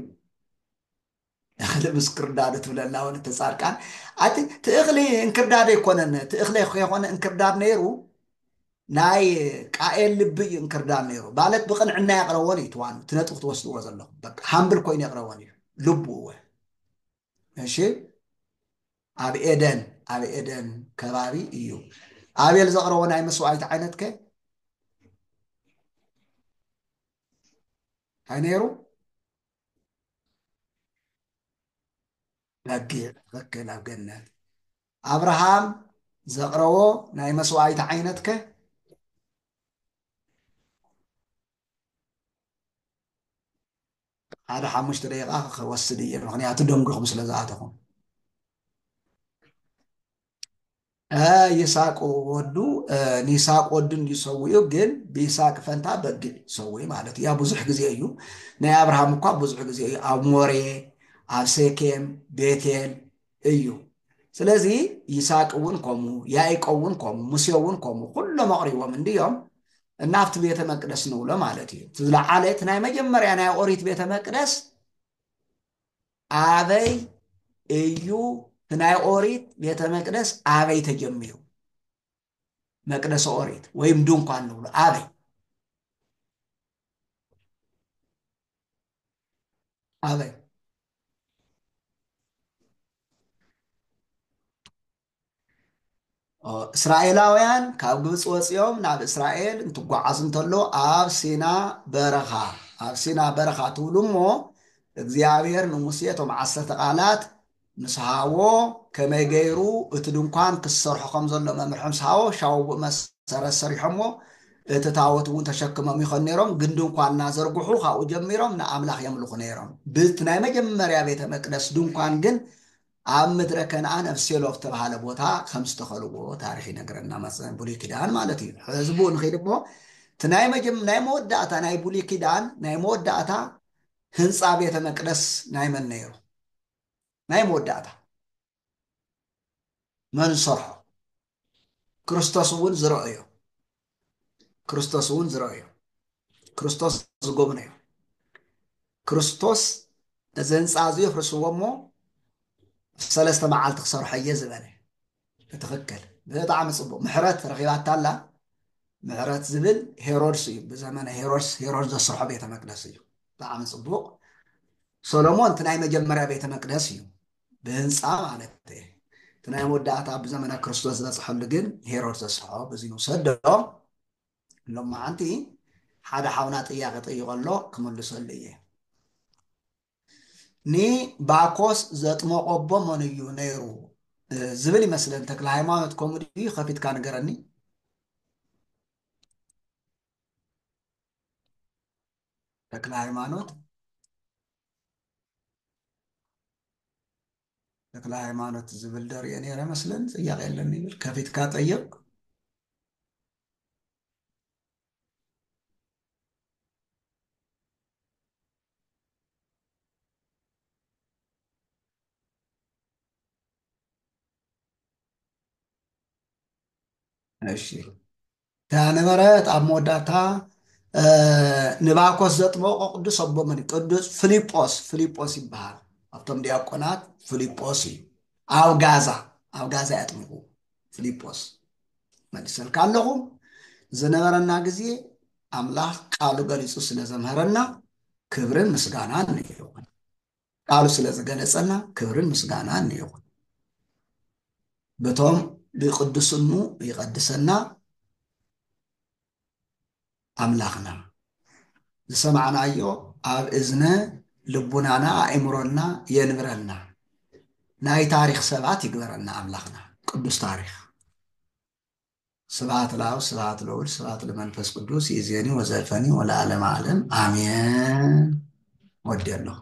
እኽሊ ምስ ክርዳዱ ትብለና እውን ተፃድቃን ኣቲ ትእኽሊ እንክርዳድ ኣይኮነን ትእኽሊ የኮነ እንክርዳድ ነይሩ ናይ ቃኤል ልቢ እዩ እንክርዳድ ነይሩ ማለት ብቕንዕና የቕረቦን እዩ ትዋኑ ትነጥፍ ትወስድዎ ዘለኹም በቃ ሃምብል ኮይኑ የቕረቦን እዩ ልቡ እወ እሺ ኣብ ኤደን ከባቢ እዩ ኣቤል ዘቕረቦ ናይ መስዋዕቲ ዓይነት ከ እንታይ ነይሩ በጊዕ ትኽክል ኣብ ገነት ኣብርሃም ዘቕረቦ ናይ መስዋዕቲ ዓይነት ከ ሓደ 5 ደቂቓ ክወስድ እየ ምክንያቱ ደንጉኹም ስለ ዝኣተኹም ይስሐቅ ወዱ ንይስሐቅ ወዱ እንዲሰውዩ ግን ብይስሐቅ ፈንታ በጊዕ ይሰውዩ ማለት እዩ ብዙሕ ግዜ እዩ ናይ ኣብርሃም እኳ ብዙሕ ግዜ እዩ ኣብ ሞሬ ኣብ ሴኬም ቤቴል እዩ ስለዚ ይስሐቅ እውን ከምኡ ያዕቆብ እውን ከምኡ ሙሴ እውን ከምኡ ኩሎም ኣቕሪቦም እንድዮም እናብቲ ቤተ መቅደስ ንብሎ ማለት እዩ ዝለዓለ እቲ ናይ መጀመርያ ናይ ኦሪት ቤተ መቅደስ ኣበይ እዩ ናይ ኦሪት ቤተ መቅደስ ኣበይ ተጀሚሩ መቅደሰ ኦሪት ወይም ድንኳን ንብሎ ኣበይ ኣበይ እስራኤላውያን ካብ ግብፂ ወፂኦም ናብ እስራኤል እንትጓዓዙ እንተሎ ኣብ ሲና በረኻ ትብሉ እሞ እግዚኣብሔር ንሙሴ እቶም 10 ቃላት ምስ ሃቦ ከመይ ገይሩ እቲ ድንኳን ክሰርሖ ከም ዘሎ መምርሒ ምስ ሃቦ ሻውኡ መሰረት ሰሪሖሞ እቲ ታቦት እውን ተሸክሞም ይኾን ነይሮም ግን ድንኳን እናዘርግሑ ካብኡ ጀሚሮም ንኣምላኽ የምልኹ ነይሮም ብቲ ናይ መጀመርያ ቤተ መቅደስ ድንኳን ግን ኣብ ምድረ ከነኣን ኣብ ሴሎ ዝተባሃለ ቦታ ከም ዝተኸልዎ ታሪክ ይነግረና ብሉይ ኪዳን ማለት እዩ ህዝቡ ንኸይድ እሞ እቲ ናይ መወዳእታ ናይ ብሉይ ኪዳን ናይ መወዳእታ ህንፃ ቤተ መቅደስ ናይ መን ነይሩ ናይ መወዳእታ መን ዝሰርሖ ክርስቶስ እውን ዝረአዮ ክርስቶስ ዝጎብነዮ ክርስቶስ እዚ ህንፃ እዚ የፍርስዎ እሞ 3 መዓልቲ ክሰርሖ እየ ዝበለ ትኽክል ብጣዕሚ ፅቡቅ ምሕረት ረኺባታ ኣላ ምሕረት ዝብል ሄሮድስ እዩ ብዘመነ ሄሮድስ ዘስርሖ ቤተ መቅደስ እዩ ብጣዕሚ ፅቡቅ ሰሎሞን እቲ ናይ መጀመርያ ቤተ መቅደስ እዩ ብህንፃ ማለት እቲ ናይ መወዳእታ ብዘመነ ክርስቶስ ዝበፅሐሉ ግን ሄሮድስ ዘስርሖ በዚ ንውሰድ ዶ ሎማዓንቲ ሓደ ሓውና ጥያቄ ጠይቆ ኣሎ ክምልሰሉ እየ ንባኮስ ዘጥመቆቦ መን እዩ ነይሩ ዝብል ይመስለን ተክለ ሃይማኖት ከምኡ ድዩ ከፊትካ ንገረኒ ተክለ ሃይማኖት ዝብል ደርየ ነይረ መስለን ጥያቄ የለን ይብል ከፊትካ ጠይቅ እሺ ተነበረት ኣብ መወዳእታ ንባኮስ ዘጥመቆ ቅዱስ ኣቦ መን ቅዱስ ፊልጶስ ይበሃል ኣብቶም ዲያቆናት ፊልጶስ እዩ ኣብ ጋዛ ያጥምቁ ፊልጶስ መልሰልካ ኣለኹ ዝነበረና ግዜ ኣምላኽ ቃሉ ገሊፁ ስለ ዘምሃረና ክብርን ምስጋናን ይኹን ቃሉ ስለ ዝገለፀና ክብርን ምስጋናን ይኹን በቶም ብቅዱስኑ ይቀድሰና ኣምላኽና ዝሰማዕናዮ ኣብ እዝነ ልቡናና ኣእምሮና የንብረልና ናይ ታሪክ ሰባት ይግበረና ኣምላኽና ቅዱስ ታሪክ ስብሐት ለአብ ስብሐት ለወልድ ስብሐት ለመንፈስ ቅዱስ ይእዜኒ ወዘልፈኒ ወለዓለመ ዓለም አሜን። ወዲያለሁ